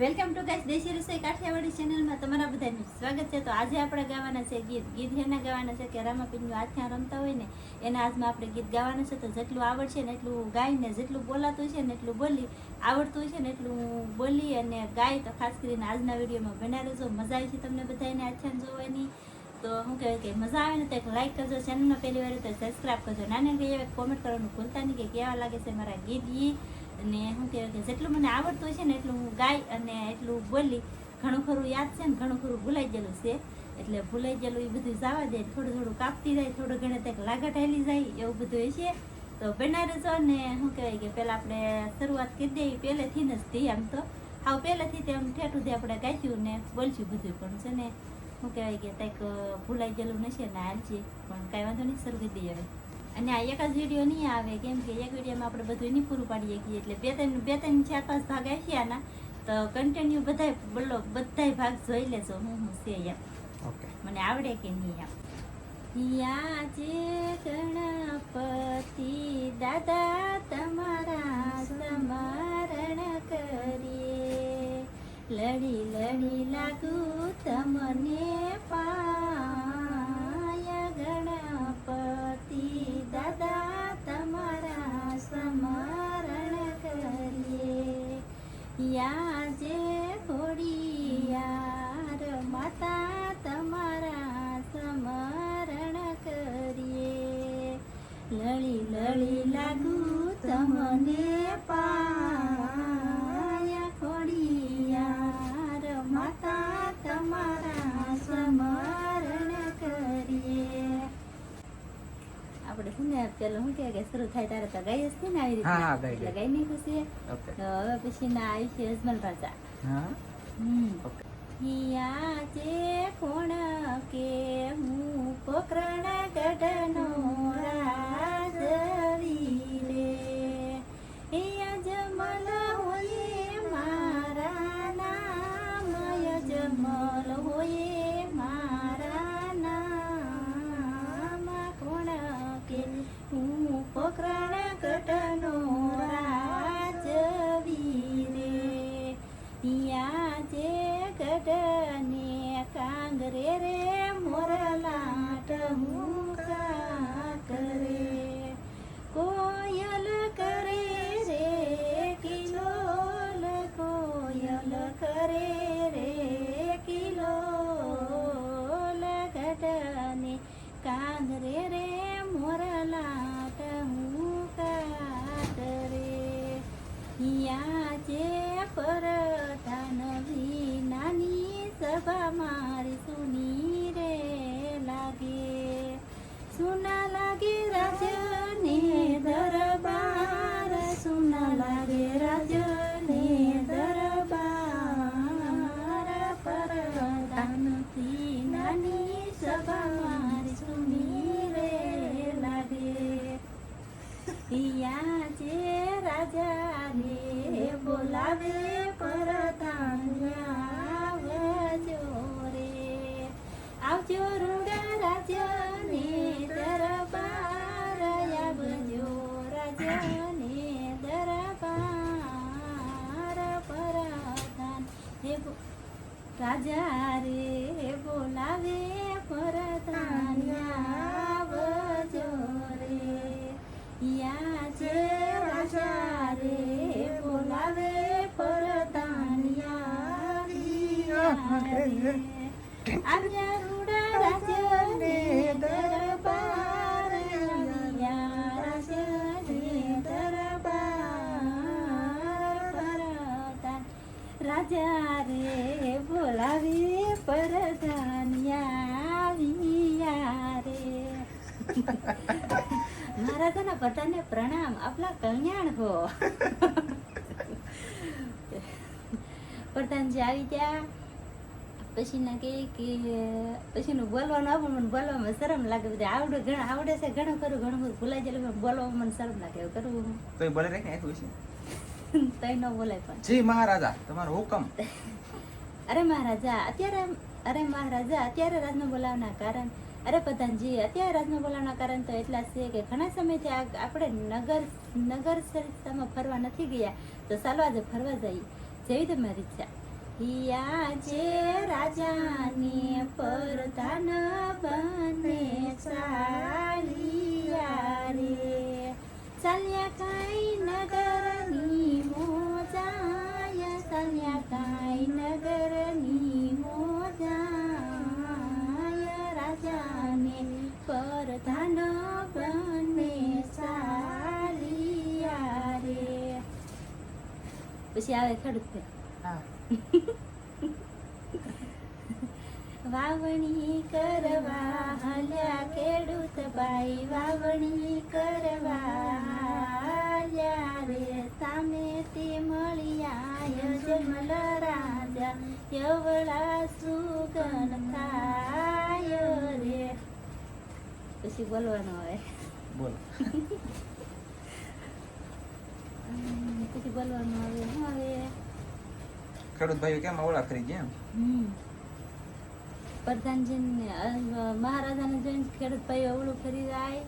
Welcome to guys દેશી રસોઈ કાઠિયાવાડી ચેનલમાં તમારા બધાનું સ્વાગત છે. તો આજે આપણે ગાવાના છે ગીત એના ગાવાના છે કે રામાપીરનું હાથમાં રમતા હોય ને એના આજમાં આપણે ગીત ગાવાના છે. તો જેટલું આવડશે ને એટલું ગાઈને, જેટલું બોલાતું છે ને એટલું બોલી, આવડતું છે ને એટલું બોલી અને ગાય. તો ખાસ કરીને આજના વિડીયોમાં બના રહેજો. મજા આવી છે તમને બધાને હાથમાં જોવાની. તો શું કહેવાય કે મજા આવે ને તો એક લાઈક કરજો, ચેનલમાં પહેલી વાર તો સબસ્ક્રાઈબ કરજો, નાની એવી કોમેન્ટ કરવાનું ભૂલતા નહીં કે કેવા લાગે છે મારા ગીત. અને શું કહેવાય કે જેટલું મને આવડતું છે ને એટલું હું ગાય અને એટલું બોલી. ઘણું ખરું યાદ છે ને ઘણું ખરું ભૂલાઈ ગયેલું છે, એટલે ભૂલાઈ ગયેલું એ બધું જવા દે, થોડું થોડું કાપતી જાય, થોડું ઘણે કંઈક લાગટ હેલી જાય, એવું બધું છે. તો બનાવી રહેજો. ને શું કહેવાય કે પહેલાં આપણે શરૂઆત કરી દઈએ પહેલેથી જ થી. આમ તો હાવ પહેલેથી તે આમ ઠેઠુંથી આપણે ગાઈશું ને બોલશું બધું. પણ છે ને શું કહેવાય કે કંઈક ભૂલાઈ ગયેલું નથી ને હાલશે, પણ કાંઈ વાંધો નહીં, શરૂ કરી દઈએ હવે. અને આ એક જ વિડીયો નહીં આવે, કેમ કે એક વિડીયોમાં આપણે બધું નહીં પૂરું પાડીએ છીએ, એટલે બે ત્રણ 4-5 ભાગ આવી આના. તો કન્ટિન્યુ બધાય ભાગ જોઈ લેજો હું છે એમ. ઓકે, મને આવડે કે નહીં એમ. આજે ગણપતિ દાદા તમારા સ્મરણ કરીએ, લડી લડી લાગુ તમને પાય. ગણપતિ દાદા તમારા સ્મરણ કરીએ, યાજે ખોડિયાર માતા તમારા સ્મરણ કરીએ, લળી લળી લાગુ તમને પાય. ખોડિયાર માતા તમારા સ્મરણ કરીએ. આપણે શું ને પેલું શું કે શરૂ થાય ત્યારે તો ગાઈ હશે ને આવી રીતે, એટલે ગાઈ નહીં ખુશી. હવે પછી ના આવી છે અજમલ રાજા. આજે કોણ કે હું પોકરણ ગઢનો રાજવી રે, એ અજમલ હોય મારા નામ, અજમલ હોય મારા નામ. કોણ કે હું પોકરણ ગઢનો રાજવી રે, આજે ગઢને કાંગરે રે મોરલાટ મુકા કરે, કોયલ કરે રે કિલોલ, કોયલ કરે રે કિલોલ. ગઢને કાંગરે રે મોરલાટ મુકા કરે, આજે પરધાન વિનાની સભા મારી સુની રે લાગે, સુના લાગે રાજને દરબાર, સુના લાગે રાજને દરબાર. પરધાન વિનાની સભા મારી સુની રે લાગે, આજે રાજાને બોલાવે પરધાન આવજો રે, આવજો રૂડા રાજને દરબાર, આવજો રાજને દરબાર. પરધાન રાજા રે બોલાવે પરધાન આવજો રે, આજે રાજા રે બોલાવે પરધાન આવ્યા રૂડા રાજને દરબાર, રાજને દરબાર. પરધાન રાજા રે બોલાવે પરધાન આવ્યા રે. મહારાજાના બધાને પ્રણામ, આપલા કલ્યાણ હો. પ્રધાનજી આવી ગયા પછી ના કે પછીનું બોલવાનું આવું, મને બોલવામાં શરમ લાગે. બધું આવડે છે ઘણું ખરું, ઘણું ખરું ભૂલાઈ જાય, બોલવામાં મને શરમ લાગે. એવું કરવું તો બોલે રાખે આખું છે તઈ ન બોલાય. પણ જી મહારાજા તમારો હુકમ. અરે મહારાજા અત્યારે રાજનો બોલાવવાના કારણ અરે પ્રધાનજી અત્યારે રાજમાં બોલાવવાના કારણ તો એટલા છે કે ઘણા સમયથી આપણે નગર સરિતામાં ફરવા નથી ગયા, તો ચાલો આજે ફરવા જઈએ, જેવી તમારી ઈચ્છા. હિયા જે રાજાને પરધાન બને ચાલિયા રે ચાલ્યા કાંઈ નગરની મોજાય ચાલ્યા કાંઈ નગરની મોજાય રાજાને પરધાન બને ચાલિયા રે પછી આવે ખેડૂત હા વાવણી કરવા હાલ્યા ખેડૂત ભાઈ વાવણી કરવા હાલ્યા રે સામે તે મળ્યા યજમલ રાજા યવળા સુગન થાય રે પછી બોલવાનું આવે બોલો પછી બોલવાનું આવે શું આવે ખેડૂત ભાઈઓ કેમ ઓળા ખરીદી એમ પ્રધાનજીને મહારાજાને જોઈને ખેડૂત ભાઈઓ અવળું ફરી જાય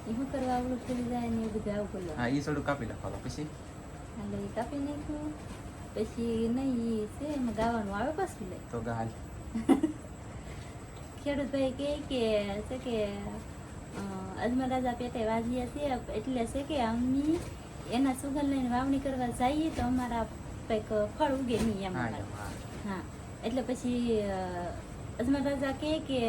એ શું કરવા અવળું ફરી જાય ને એ બધું આવું બોલો હા ઈ થોડું કાપી નાખવાનું પછી એટલે એ કાપી નાખ્યું પછી નહીં ઈ છે એમાં ગાવાનું આવે પાછું લે તો ગાલ ખેડૂત ભાઈ કહે કે છે કે અજમલ રાજા પેટે વાજ્યા છે એટલે છે કે અમે એના સુગંધ લઈને વાવણી કરવા જઈએ તો અમારા કંઈક ફળ ઉગે નહીં એમ હા હા એટલે પછી અજમલ રાજા કહે કે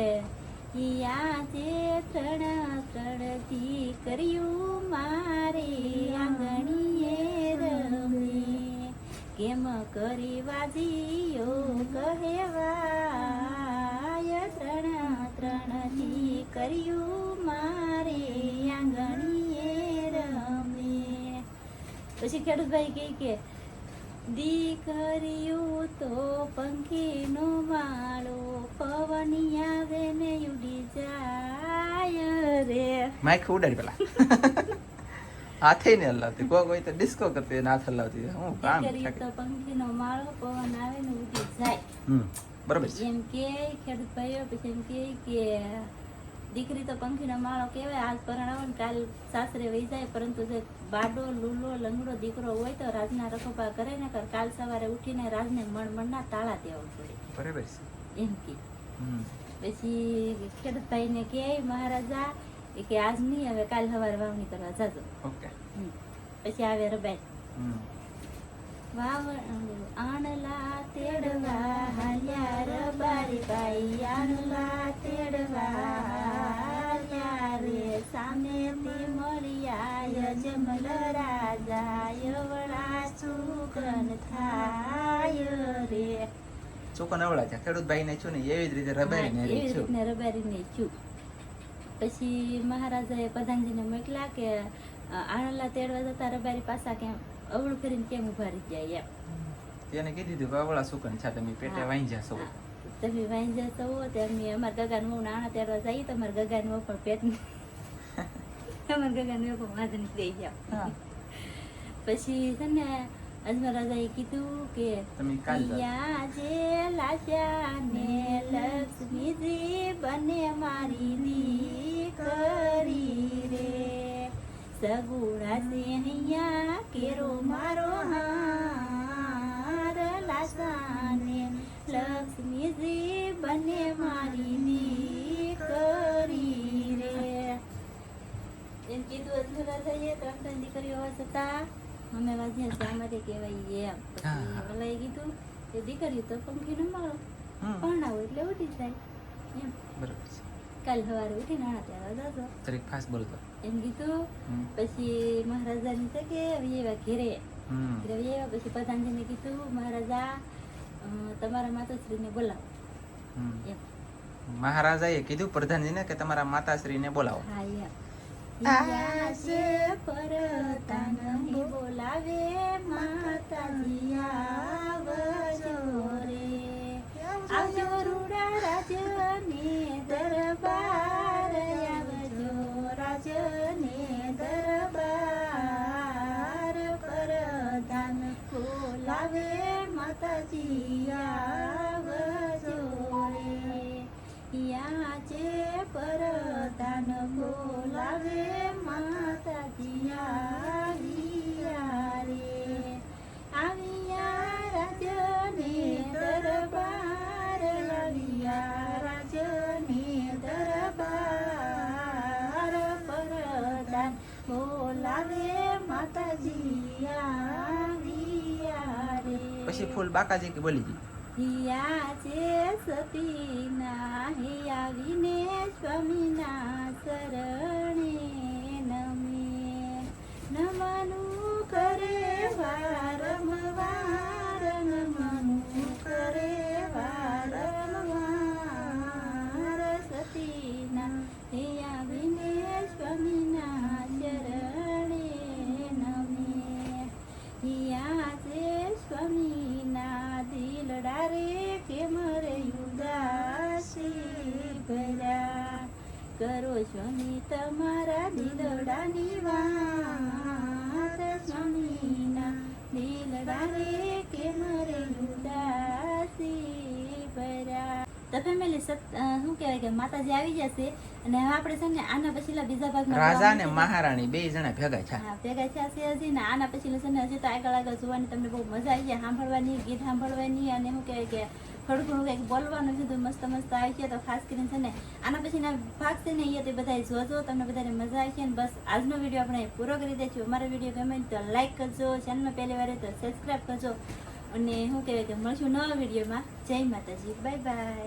આજે ત્રણથી કર્યું મારે આંગણીએ રમે કેમ કરી વાજીઓ કહેવાય ત્રણથી કર્યું મારે આંગણીએ રમે પછી ખેડૂતભાઈ કહે કે દીકરીયું તો પંખીનો માળો પવની આવે ને ઉડી જાય રે માઇક ઉડાડી પેલા હાથે ને હલાવતી કોઈ તો ડિસ્કો કરતી હાથ હલાવતી હું કામ દીકરીયું તો પંખીનો માળો પવન આવે ને ઉડી જાય બરોબર છે એમ કે ખેડૂત ભાઈઓ પછી એમ કે દીકરી તો પંખીનો માળો કહેવાય આજ પરણાવો ને કાલ સાસરે વહી જાય પરંતુ જે બાડો લૂલો લંગડો દીકરો હોય તો રાજના રખોપા કરે ને કાલ સવારે ઉઠીને રાજને મણમણના તાળા દેવા પડે બરાબર છે એમ કે પછી ખેડૂત ભાઈને કહે મહારાજા એ કે આજ નહીં હવે કાલ સવારે વાવણી કરવા જાજો ઓકે પછી આવે રબાઈ આણલા તેડવા હાલ્યા રબારી ભાઈ આણલા તેડવા હાલ્યા રે સામેથી મળ્યા યજમલ રાજા યવળા સુગન થાય રે ચોકો નવડા છે ખેડૂત ભાઈ ને છું ને એવી જ રીતે રબારી ને એવી રીતને રબારીને છું પછી મહારાજાએ પ્રધાનજીને મોકલ્યા કે આણલા તેડવા જતા રબારી પાછા કેમ અવળું કરીને કેમ ઉભા રહી જાય એમ એને કીધું હતું વાવળા સુકન છે તમે પેટે વાઈ જશો તમે વાઈ જશો તો અમે અમારા ગગાન વહુ નાણા તેડવા જઈએ તો અમારા ગગાન વહુ પણ પેટ અમારા ગગાન વહુ પણ વાંધ નીકળી જાવ પછી છે ને અજમલ રાજાએ કીધું કે તમે કાલ આજે લાજા ને લક્ષ્મીજી બને મારી દીકરી રે સગુણા છે અહીંયા કેરો મારો હાર લાસાને લક્ષ્મીજી બને મારી દીકરી રે એમ કીધું અજમલ રાજાએ ત્રણ દીકરીઓ છતાં અમે વાજ્યા જામરે કહેવાય એમ પછી ઓલાએ કીધું કે દીકરી તો પંખીનો માળો પરણાવો એટલે ઉઠી જાય એમ બરાબર છે કાલ સવારે ઉઠી નાણા ત્યારે જજો તરીક ફાસ્ટ બોલતો એમ કીધું પછી મહારાજાની છે કે એવા ઘેરે એવા પછી પ્રધાનજીને કીધું મહારાજા તમારા માતાશ્રીને બોલાવો એમ મહારાજાએ કીધું પ્રધાનજીને કે તમારા માતાશ્રીને બોલાવો હા એમ આજે પરતાન બોલાવે માતાજી આવજો રે આવજો રૂડા રાજને દરબાર આવજો રાજને દરબાર પરદાન બોલાવે માતાજી આવજો રે આજે પરદાન બોલાવે માતાજી આવ્યા રે આવ્યા રાજને પછી ફૂલ બાકાજી કે બોલી ગઈ. હિયા છે સતીના હે આવીને સ્વામીના શરણે નમે નમનું કરે વારંવાર નમનું કરે વારંવાર સતીના હે આવીને સ્વામીના ચરણે નમે હિયા છે સ્વામીના દિલડા રે કેમ રે ઉદાસી ભર્યા કરો સ્વામી તમારા દિલડાની વાત સ્વામીના દિલડા રે કેમ રે ઉદાસી ભર્યા. તો ફેમિલી શું કહેવાય કે માતાજી આવી જશે અને હવે આપણે છે ને આના પછીલા બીજા ભાગમાં રાજા ને જોવાનું છે. મહારાણી બે જણા ભેગા છે. હા, ભેગા થયા છે હજી ને આના પછી છે ને હજી તો આગળ જોવાની તમને બહુ મજા આવી જાય, સાંભળવાની, ગીત સાંભળવાની અને શું કહેવાય કે થોડું ઘણું કંઈક બોલવાનું કીધું મસ્ત મસ્ત આવી છે. તો ખાસ કરીને છે ને આના પછીના ભાગ છે ને એ તે બધા જોજો, તમને બધાને મજા આવી છે. અને બસ આજનો વિડીયો આપણે પૂરો કરી દઈશું. અમારો વિડીયો ગમે તો લાઈક કરજો, ચેનલમાં પહેલી વાર તો સબસ્ક્રાઈબ કરજો અને શું કહેવાય કે મળશું નવા વિડીયોમાં. જય માતાજી, બાય બાય.